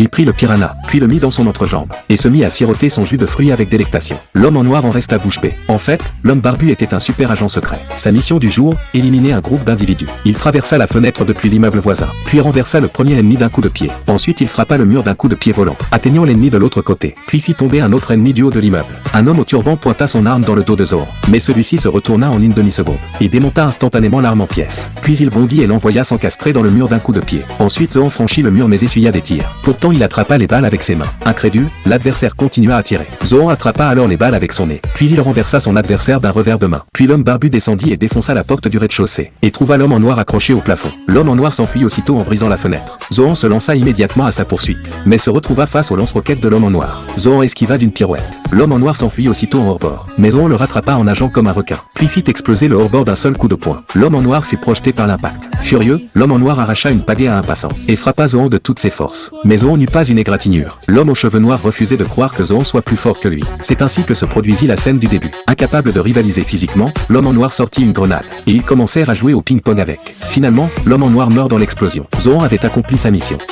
Il prit le piranha, puis le mit dans son entrejambe, et se mit à siroter son jus de fruits avec délectation. L'homme en noir en resta bouche bée. En fait, l'homme barbu était un super agent secret. Sa mission du jour, éliminer un groupe d'individus. Il traversa la fenêtre depuis l'immeuble voisin, puis renversa le premier ennemi d'un coup de pied. Ensuite il frappa le mur d'un coup de pied volant, atteignant l'ennemi de l'autre côté, puis fit tomber un autre ennemi du haut de l'immeuble. Un homme au turban pointa son arme dans le dos de Zohan, mais celui-ci se retourna en une demi-seconde. Il démonta instantanément l'arme en pièces. Puis il bondit et l'envoya s'encastrer dans le mur d'un coup de pied. Ensuite Zohan franchit le mur mais essuya des tirs. Pourtant il attrapa les balles avec ses mains. Incrédule, l'adversaire continua à tirer. Zohan attrapa alors les balles avec son nez. Puis il renversa son adversaire d'un revers de main. Puis l'homme barbu descendit et défonça la porte du rez-de-chaussée, et trouva l'homme en noir accroché au plafond. L'homme en noir s'enfuit aussitôt en brisant la fenêtre. Zohan se lança immédiatement à sa poursuite, mais se retrouva face au lance-roquettes de l'homme en noir. Zohan esquiva d'une pirouette. L'homme en noir s'enfuit aussitôt en hors-bord, mais Zohan le rattrapa en nageant comme un requin, puis fit exploser le hors-bord d'un seul coup de poing. L'homme en noir fut projeté par l'impact. Furieux, l'homme en noir arracha une pagaie à un passant, et frappa Zohan de toutes ses forces. Mais Zohan n'eut pas une égratignure. L'homme aux cheveux noirs refusait de croire que Zohan soit plus fort que lui. C'est ainsi que se produisit la scène du début. Incapable de rivaliser physiquement, l'homme en noir sortit une grenade, et ils commencèrent à jouer au ping-pong avec. Finalement, l'homme en noir meurt dans l'explosion. Zohan avait accompli sa mission.